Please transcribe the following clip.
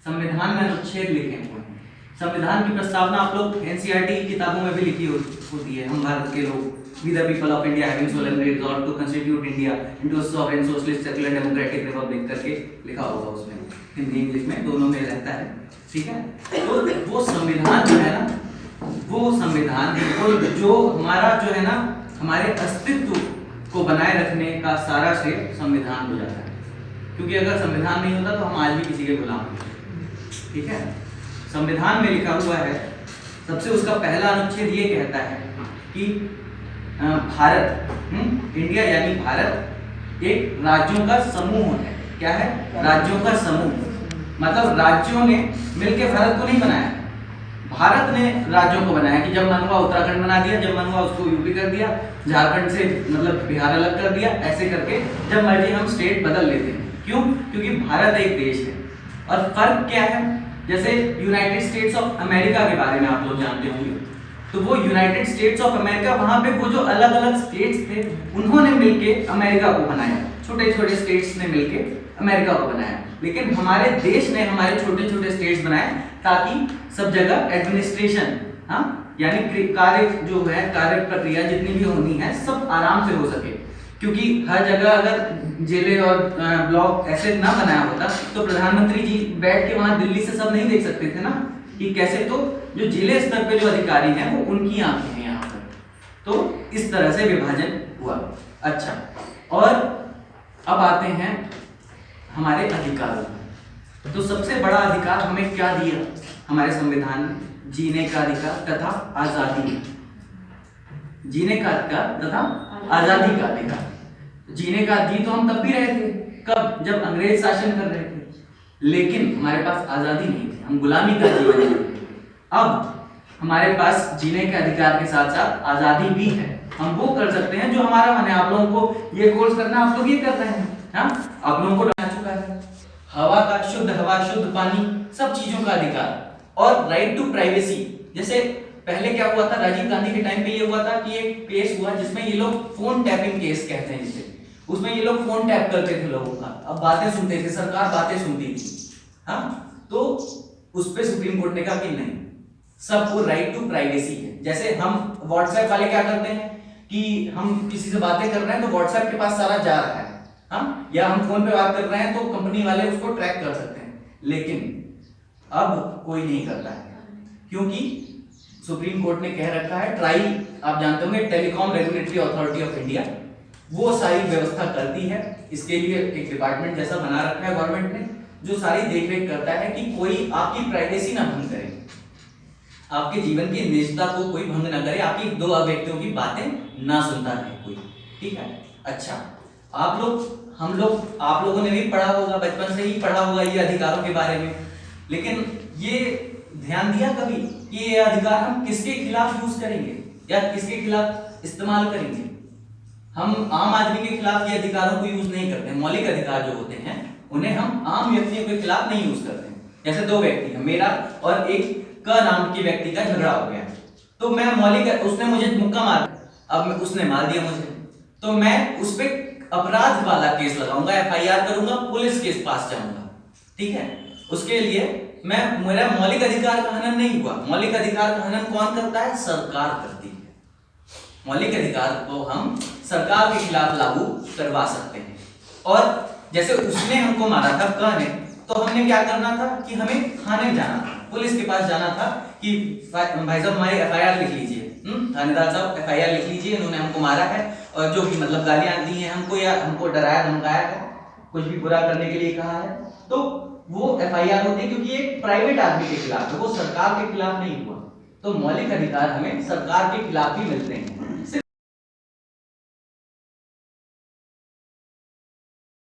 संविधान में अनुच्छेद लिखे हुए हैं। संविधान की प्रस्तावना आप लोग एनसीईआरटी की किताबों में भी लिखी होती है। हम भारत के लोग, we the people of India having solemnly resolved to constitute India into a sovereign socialist secular democratic republic करके लिखा होगा उसमें, हिंदी इंग्लिश में दोनों में रहता है, ठीक है। तो वो संविधान जो है ना, वो संविधान जो हमारा जो है ना, हमारे अस्तित्व को बनाए रखने का सारा श्रेय संविधान को जाता है, क्योंकि अगर संविधान नहीं होता तो हम आज भी किसी के गुलाम होते, ठीक है। संविधान में लिखा हुआ है, सबसे उसका पहला अनुच्छेद ये कहता है कि भारत, इंडिया यानी भारत एक राज्यों का समूह है। क्या है? राज्यों का समूह। मतलब राज्यों ने मिलकर भारत को नहीं बनाया, भारत ने राज्यों को बनाया कि जब मन हुआ उत्तराखंड बना दिया, जब मन हुआ उसको यूपी कर दिया, झारखंड से मतलब बिहार अलग कर दिया, ऐसे करके जब मर्जी हम स्टेट बदल लेते हैं। क्यों? क्योंकि भारत एक देश है। और फर्क क्या है? जैसे यूनाइटेड स्टेट्स ऑफ अमेरिका के बारे में आप लोग जानते होंगे, तो वो यूनाइटेड स्टेट्स ऑफ अमेरिका, वहां पे वो जो अलग अलग स्टेट्स थे उन्होंने मिलके अमेरिका को बनाया, छोटे छोटे स्टेट्स ने मिलके अमेरिका को बनाया। लेकिन हमारे देश ने हमारे छोटे छोटे स्टेट्स बनाए ताकि सब जगह एडमिनिस्ट्रेशन, हाँ, यानी कार्य जो है, कार्य प्रक्रिया जितनी भी होनी है सब आराम से हो सके। क्योंकि हर जगह अगर जेलें और ब्लॉक ऐसे ना बनाया होता तो प्रधानमंत्री जी बैठ के वहां दिल्ली से सब नहीं देख सकते थे ना कि कैसे। तो जो जिले स्तर पे जो अधिकारी हैं वो उनकी आंखें हैं यहाँ पर, तो इस तरह से विभाजन हुआ। अच्छा, और अब आते हैं हमारे अधिकारों। तो सबसे बड़ा अधिकार हमें क्या दिया हमारे संविधान ने? जीने का अधिकार तथा आजादी, जीने का अधिकार तथा आजादी का अधिकार। जीने का जी तो हम तब भी रहे थे, कब? जब अंग्रेज शासन कर रहे थे, लेकिन हमारे पास आजादी नहीं थी, हम गुलामी का जीवन जी रहे थे। अब हमारे पास जीने के अधिकार के साथ साथ आजादी भी है, हम वो कर सकते हैं जो हमारा मन है। आप लोगों को ये कोर्स करना, आप लोग ये कर रहे हैं, हाँ, आप लोगों को आ चुका है। हवा का, शुद्ध हवा, शुद्ध पानी, सब चीजों का अधिकार। और राइट टू प्राइवेसी, जैसे पहले क्या हुआ था, राजीव गांधी के टाइम पे ये हुआ था कि एक केस हुआ जिसमें ये लोग फोन टैपिंग केस कहते हैं जिसे, उसमें ये लोग फोन टैप करते थे लोगों का, अब बातें सुनते थे, सरकार बातें सुनती थी, हाँ, तो उस पे सुप्रीम कोर्ट ने कहा कि नहीं, सबको राइट टू प्राइवेसी है। जैसे हम व्हाट्सएप वाले क्या करते हैं कि हम किसी से बातें कर रहे हैं तो व्हाट्सएप के पास सारा जा रहा है, हाँ, या हम फोन पे बात कर रहे हैं तो कंपनी वाले उसको ट्रैक कर सकते हैं, लेकिन अब कोई नहीं करता है, क्योंकि सुप्रीम कोर्ट ने कह रखा है, ट्राई आप जानते होंगे, telecom regulatory authority of India, वो सारी व्यवस्था करती है। इसके लिए एक डिपार्टमेंट जैसा बना रखा है गवर्नमेंट ने, जो सारी देखरेख करता है कि कोई आपकी प्राइवेसी ना भंग करे, आपके जीवन की निजता को कोई भंग ना करे, आपकी दो व्यक्तियों की बातें ना सुनता रहे कोई, ठीक है। अच्छा, आप लोगों ने भी पढ़ा होगा, बचपन से ही पढ़ा होगा ये अधिकारों के बारे में, लेकिन ये ध्यान दिया कभी कि ये अधिकार हम किसके खिलाफ यूज करेंगे या किसके खिलाफ इस्तेमाल करेंगे? हम आम आदमी के खिलाफ ये अधिकारों को यूज नहीं करते। मौलिक अधिकार जो होते हैं उन्हें हम आम व्यक्तियों के खिलाफ नहीं यूज करते। जैसे दो व्यक्ति हैं, मेरा और एक क नाम के व्यक्ति का झगड़ा हो गया, तो मैं मौलिक, उसने मुझे मुक्का मारा, अब उसने मार दिया मुझे, तो मैं उस पर अपराध वाला केस लगाऊंगा, एफआईआर करूंगा, पुलिस के पास जाऊंगा, ठीक है। उसके लिए मेरा मौलिक अधिकार का हनन नहीं हुआ। मौलिक अधिकार का हनन कौन करता है? सरकार करती है। मौलिक अधिकार को हम सरकार के खिलाफ लागू करवा सकते हैं। और जैसे उसने हमको मारा था, क ने, तो हमने क्या करना था कि हमें थाने जाना था, पुलिस के पास जाना था कि भाई साहब हमारी एफआईआर लिख लीजिए, थानेदार साहब एफआईआर लिख लीजिए, इन्होंने हमको मारा है और जो भी मतलब गालियां दी हैं हमको या हमको डराया धमकाया है, कुछ भी बुरा करने के लिए कहा है, तो वो एफआईआर होती है, क्योंकि एक प्राइवेट आदमी के खिलाफ है, वो सरकार के खिलाफ नहीं हुआ। तो मौलिक अधिकार हमें सरकार के खिलाफ ही मिलते हैं।